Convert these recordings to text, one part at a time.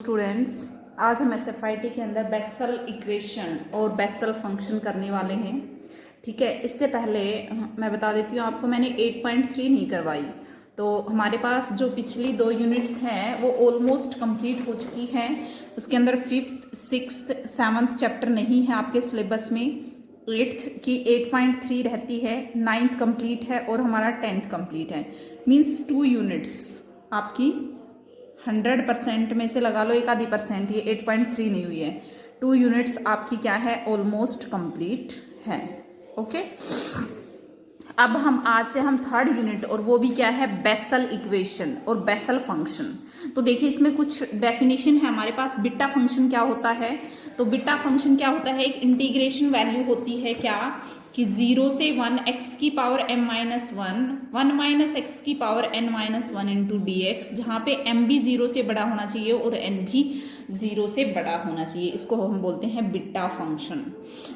Students, आज हम एसएफआईटी के अंदर बेसल इक्वेशन और बेसल फंक्शन करने वाले हैं। ठीक है, इससे पहले मैं बता देती हूँ आपको, मैंने 8.3 नहीं करवाई। तो हमारे पास जो पिछली 2 यूनिट्स हैं वो ऑलमोस्ट कंप्लीट हो चुकी हैं। उसके अंदर 5th 6th 7th चैप्टर नहीं है आपके सिलेबस में। 8th की 8.3 रहती है, 9th कंप्लीट है और हमारा 10th कंप्लीट है। मीन्स 2 यूनिट्स आपकी 100% में से लगा लो एक आधी परसेंट, ये 8.3 नहीं हुई है। 2 यूनिट्स आपकी क्या है, ऑलमोस्ट कंप्लीट है। ओके, अब हम आज से हम 3rd यूनिट, और वो भी क्या है, बेसल इक्वेशन और बेसल फंक्शन। तो देखिए इसमें कुछ डेफिनेशन है हमारे पास। बीटा फंक्शन क्या होता है, तो बीटा फंक्शन क्या होता है, एक इंटीग्रेशन वैल्यू होती है क्या कि 0 से 1 x की power m minus 1 minus X की power n minus 1 into D X, जहां पे m भी 0 से बड़ा होना चाहिए और n भी 0 से बड़ा होना चाहिए। इसको हम बोलते हैं बीटा फंक्शन।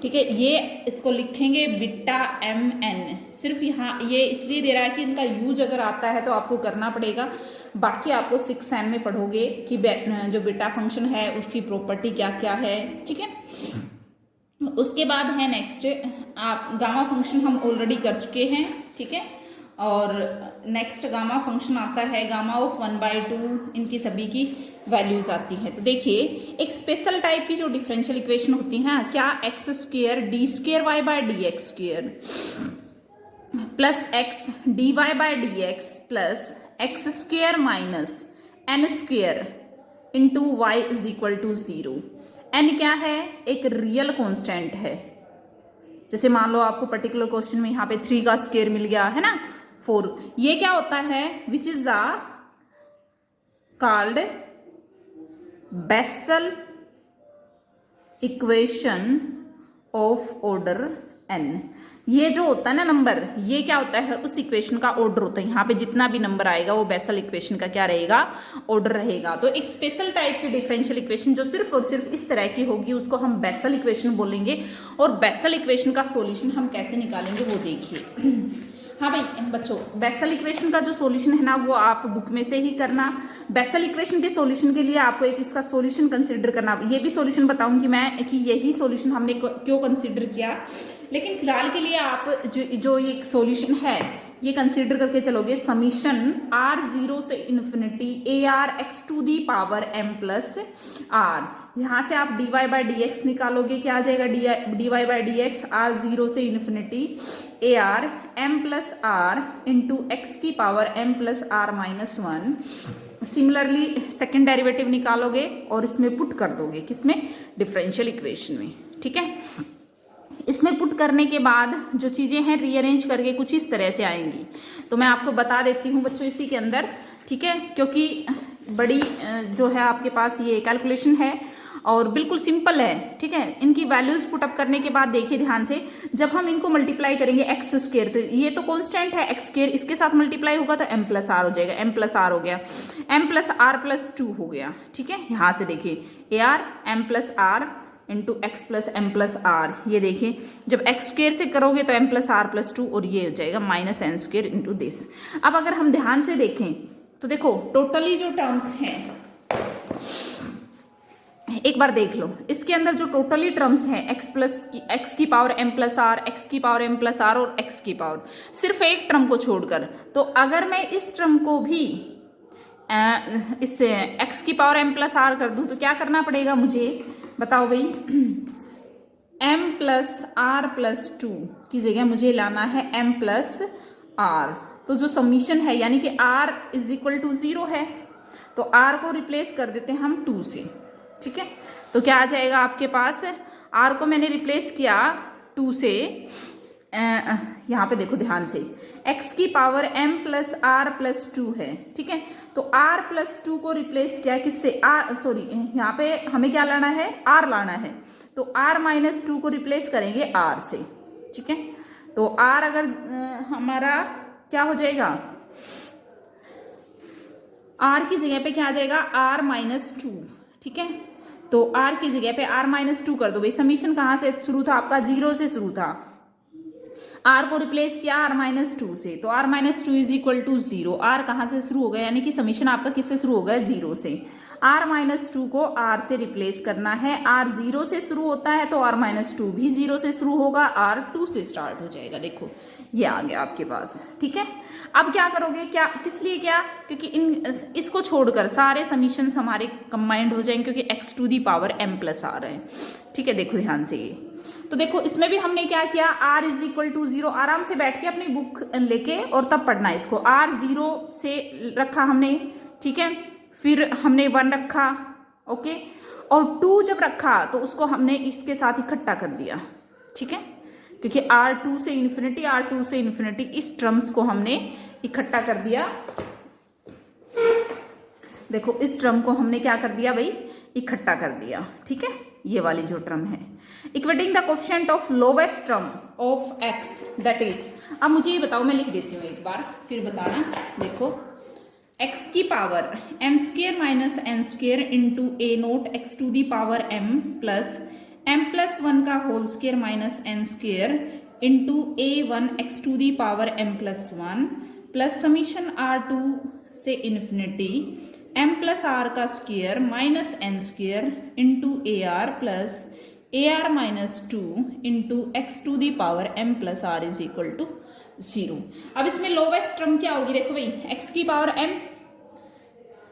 ठीक है, ये इसको लिखेंगे बीटा एम एन। सिर्फ यहाँ ये इसलिए दे रहा है कि इनका यूज अगर आता है तो आपको करना पड़ेगा, बाकी आपको 6M में पढ़ोगे कि जो बीटा फंक्शन है उसकी प्रॉपर्टी क्या क्या है। ठीक है, उसके बाद है नेक्स्ट, आप गामा फंक्शन हम ऑलरेडी कर चुके हैं। ठीक है, और नेक्स्ट गामा फंक्शन आता है गामा ऑफ 1/2, इनकी सभी की वैल्यूज आती है। तो देखिए एक स्पेशल टाइप की जो डिफरेंशियल इक्वेशन होती है क्या, x square d square y by d x square plus x d y by d x plus x square minus n square into y is equal to 0। N क्या है, एक real constant है। जैसे मान लो आपको पर्टिकुलर क्वेश्चन में यहाँ पे 3 का स्क्वायर मिल गया है ना, 4। ये क्या होता है, which is the called Bessel equation of order n। ये जो होता है ना नंबर, ये क्या होता है, उस इक्वेशन का ऑर्डर होता है। यहाँ पे जितना भी नंबर आएगा वो बेसल इक्वेशन का क्या रहेगा, ऑर्डर रहेगा। तो एक स्पेशल टाइप की डिफरेंशियल इक्वेशन जो सिर्फ और सिर्फ इस तरह की होगी उसको हम बेसल इक्वेशन बोलेंगे। और बेसल इक्वेशन का सॉल्यूशन हम कैसे निकालेंगे वो देखिए। हाँ भाई बच्चों, बेसल इक्वेशन का जो सॉल्यूशन है ना वो आप बुक में से ही करना। बेसल इक्वेशन के सॉल्यूशन के लिए आपको एक इसका सॉल्यूशन कंसीडर करना। ये भी सॉल्यूशन बताऊंगी मैं कि यही सॉल्यूशन हमने क्यों कंसीडर किया, लेकिन फिलहाल के लिए आप जो ये सॉल्यूशन है ये कंसीडर करके चलोगे। समीशन r0 से infinity AR(x to the power m plus r), यहां से आप dy बाय dx निकालोगे, क्या आ जाएगा, dy बाय dx r0 से infinity AR m plus r into X की power m plus r minus 1। Similarly second derivative निकालोगे और इसमें पुट कर दोगे, किसमें, डिफरेंशियल इक्वेशन में। ठीक है, इसमें पुट करने के बाद जो चीजें हैं रीअरेंज करके कुछ इस तरह से आएंगी। तो मैं आपको बता देती हूँ बच्चों इसी के अंदर। ठीक है, क्योंकि बड़ी जो है आपके पास ये कैलकुलेशन है और बिल्कुल सिंपल है। ठीक है, इनकी वैल्यूज पुटअप करने के बाद देखिए ध्यान से, जब हम इनको मल्टीप्लाई करेंगे एक्स स्क्वेयर, तो ये तो कांस्टेंट है एक्स स्क्वेयर, इसके साथ मल्टीप्लाई होगा तो m प्लस आर हो जाएगा। m प्लस आर हो गया, m प्लस आर प्लस 2 हो गया। ठीक है, यहां से देखिए AR m plus r into x plus m plus r. ये देखिए जब एक्स स्क्वेयर से करोगे तो m प्लस आर प्लस 2, और ये हो जाएगा minus n square into this. अब अगर हम ध्यान से देखें तो देखो टोटली जो टर्म्स हैं, एक बार देख लो, इसके अंदर जो टोटली टर्म्स हैं एक्स की power m plus r, x की पावर m प्लस आर और x की पावर, सिर्फ एक टर्म को छोड़कर। तो अगर मैं इस टर्म को भी इससे x की पावर m प्लस आर कर दूं तो क्या करना पड़ेगा मुझे, बताओ भाई। m प्लस आर प्लस 2 की जगह मुझे लाना है m प्लस आर। तो जो समीशन है यानी कि r इज इक्वल टू 0 है, तो r को रिप्लेस कर देते हैं हम 2 से। ठीक है, तो क्या आ जाएगा आपके पास, r को मैंने रिप्लेस किया 2 से, यहां पे देखो ध्यान से, x की power m plus r plus 2 है। ठीक है, तो r प्लस 2 को रिप्लेस किया किससे, यहाँ पे हमें क्या लाना है, r लाना है, तो r माइनस 2 को रिप्लेस करेंगे r से। ठीक है, तो r अगर हमारा क्या हो जाएगा, r की जगह पे क्या आ जाएगा, r माइनस 2। ठीक है, तो r की जगह पे r माइनस 2 कर दो भाई। समीशन कहां से शुरू था आपका, 0 से शुरू था, r को रिप्लेस किया r माइनस 2 से, तो r minus 2 is equal to 0। r कहां से शुरू हो गया, यानी कि समीशन आपका किससे शुरू हो गया, 0 से। r-2 को r से रिप्लेस करना है। r 0 से शुरू होता है तो r-2 भी 0 से शुरू होगा, r 2 से स्टार्ट हो जाएगा। देखो ये आ गया आपके पास, ठीक है। अब क्या करोगे, क्या किस लिए, क्या क्योंकि इसको छोड़कर सारे समीशंस हमारे कंबाइंड हो जाएंगे क्योंकि x to the power m plus r है, ठीक है। देखो ध्यान से ये, तो देखो इसमें भी हमने क्या किया, r इज इक्वल टू 0, आराम से बैठ के अपनी बुक लेके और तब पढ़ना इसको। r 0 से रखा हमने, ठीक है, फिर हमने 1 रखा, ओके, और 2 जब रखा तो उसको हमने इसके साथ इकट्ठा कर दिया, ठीक है, क्योंकि r2 से इन्फिनिटी, r2 से इन्फिनिटी, इस टर्म्स को हमने इकट्ठा कर दिया। देखो इस टर्म को हमने क्या कर दिया भाई, इकट्ठा कर दिया, ठीक है, ये वाली जो टर्म है। Equating the coefficient of lowest term of x, that is, अब मुझे ये बताओ, मैं लिख देती हूँ एक बार फिर बताना। देखो x की power m² minus n² into a naught x to the power m plus 1 का whole square minus n² into a1 x to the power m plus 1 plus summation r2 से इन्फिनिटी m प्लस r का square minus n² into ar plus ar minus 2 into x to the power m plus r is equal to 0। अब इसमें lowest term क्या होगी, देखो भाई x की power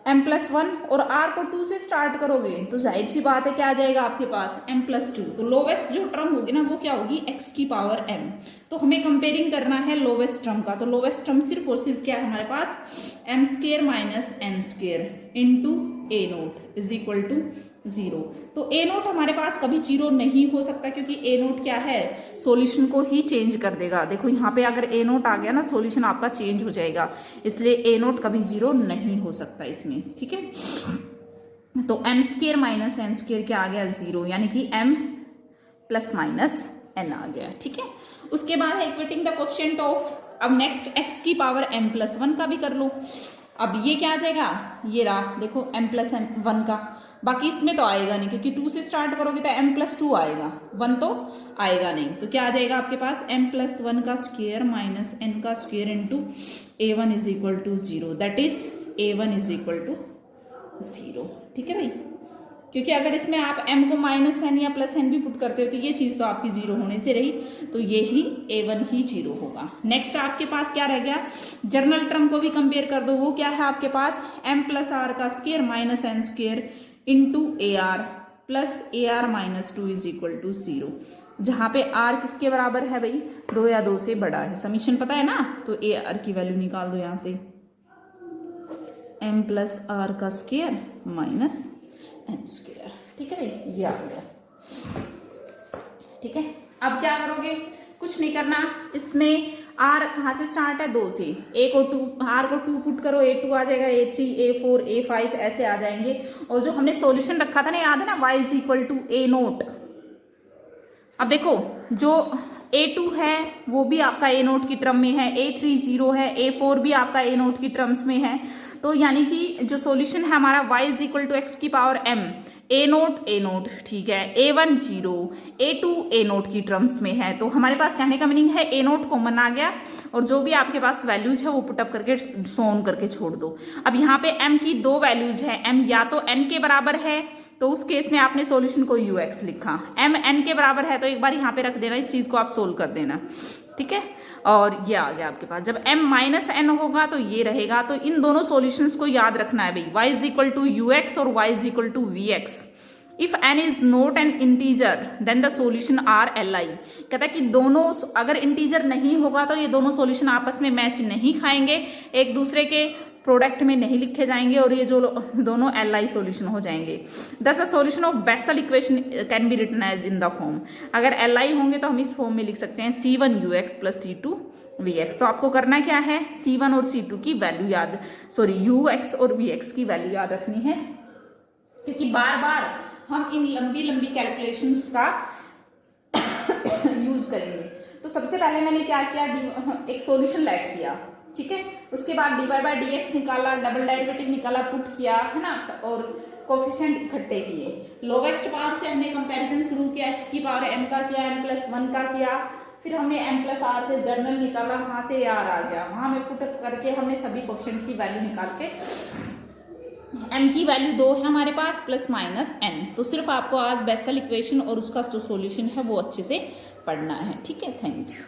m plus 1 और r को 2 से स्टार्ट करोगे तो जाहिर सी बात है क्या आ जाएगा आपके पास m प्लस 2, तो लोवेस्ट जो टर्म होगी ना वो क्या होगी, x की पावर m। तो हमें कंपेयरिंग करना है लोवेस्ट टर्म का, तो लोवेस्ट टर्म सिर्फ और सिर्फ क्या है हमारे पास, m² minus n² into a naught is equal to 0। तो a नोट हमारे पास कभी 0 नहीं हो सकता क्योंकि a नोट क्या है, सॉल्यूशन को ही चेंज कर देगा। देखो यहाँ पे अगर a नोट आ गया ना, सॉल्यूशन आपका चेंज हो जाएगा, इसलिए a नोट कभी 0 नहीं हो सकता इसमें, ठीक है। तो m² माइनस n² क्या आ गया, 0, यानी कि m प्लस माइनस n आ गया, ठीक है। उसके बाद है इक्वेटिंग द कोएफिशिएंट ऑफ, अब नेक्स्ट x की पावर m प्लस 1 का भी कर लो। अब ये क्या आ जाएगा, ये रहा देखो m प्लस 1 का, बाकी इसमें तो आएगा नहीं क्योंकि 2 से स्टार्ट करोगे तो m प्लस 2 आएगा, 1 तो आएगा नहीं। तो क्या आ जाएगा आपके पास, m प्लस 1 का स्क्वायर माइनस n का square into a1 is equal to 0, that is a1 is equal to 0, ठीक है भाई। क्योंकि अगर इसमें आप m को माइनस n या प्लस n भी पुट करते हो तो ये चीज तो आपकी 0 होने से रही, तो ये ही a1 ही 0 होगा। नेक्स्ट आपके पास क्या रह गया, जर्नल टर्म को भी कंपेयर कर दो, वो क्या है आपके पास, m प्लस r का square minus n² into ar plus ar minus 2 is equal to 0, जहां पे r किसके बराबर है भाई, 2 या 2 से बड़ा है। समीशन पता है ना, तो ar की वैल्यू निकाल दो यहां से, m प्लस r का स्क्वायर माइनस n², ठीक है भाई, ये आ गया, ठीक है। अब क्या करोगे, कुछ नहीं करना, इसमें r कहाँ से स्टार्ट है, 2 से, a को 2, r को 2 पुट करो, a2 आ जाएगा, a3 a4 a5 ऐसे आ जाएंगे। और जो हमने सॉल्यूशन रखा था ना, याद है ना, y is equal to a naught. अब देखो जो a2 है वो भी आपका a नोट की टर्म में है, a3 0 है, a4 भी आपका a नोट की टर्म्स में है, तो यानी कि जो सॉल्यूशन है हमारा y is equal to x की पावर m, a नोट, ठीक है, a1 0, a2 a नोट की टर्म्स में है। तो हमारे पास कहने का मीनिंग है a नोट कॉमन आ गया और जो भी आपके पास वैल्यूज है वो पुटअप करके सोन करके छोड़ दो। अब यहाँ पे m की 2 वैल्यूज है, m या तो n के बराबर है तो उस केस में आपने सॉल्यूशन को ux लिखा, m n के बराबर है तो एक बार यहाँ पे रख देना, इस चीज को आप सोल्व कर देना, ठीक है। और ये आ गया आपके पास, जब m माइनस n होगा तो ये रहेगा। तो इन दोनों सॉल्यूशंस को याद रखना है भाई, y is equal to ux और y is equal to vx। If n is not an integer then the solution are li। कहता है कि दोनों अगर इंटीजर नहीं होगा तो ये दोनों सॉल्यूशन आपस में मैच नहीं खाएंगे, एक दूसरे के प्रोडक्ट में नहीं लिखे जाएंगे और ये जो दोनों li सॉल्यूशन हो जाएंगे। Thus the solution of Bessel equation can be written as in the form, अगर li होंगे तो हम इस फॉर्म में लिख सकते हैं c1 ux plus c2 vx। तो आपको करना क्या है, c1 और c2 की वैल्यू ux और vx की वैल्यू याद रखनी है, क्योंकि बार बार हम इन लंबी लंबी कैलकुलेशंस का यूज करेंगे। तो सबसे पहले मैंने क्या किया, एक सॉल्यूशन लेट किया, ठीक है, उसके बाद dy बाय dx निकाला, डबल डेरिवेटिव निकाला, पुट किया है ना, और कोफिशिएंट इकट्ठे किए। लोवेस्ट पावर से हमने कंपैरिजन शुरू किया, x की पावर m का किया, m प्लस 1 का किया, फिर हमने m प्लस r से जर्नल निकाला, वहां से r आ गया, वहां में पुट करके हमने सभी कोफिशिएंट की वैल्यू निकाल के m की वैल्यू 2 है हमारे पास प्लस माइनस n। तो सिर्फ आपको आज बेसल इक्वेशन और उसका जो सॉल्यूशन है वो अच्छे से पढ़ना है। ठीक है, थैंक यू।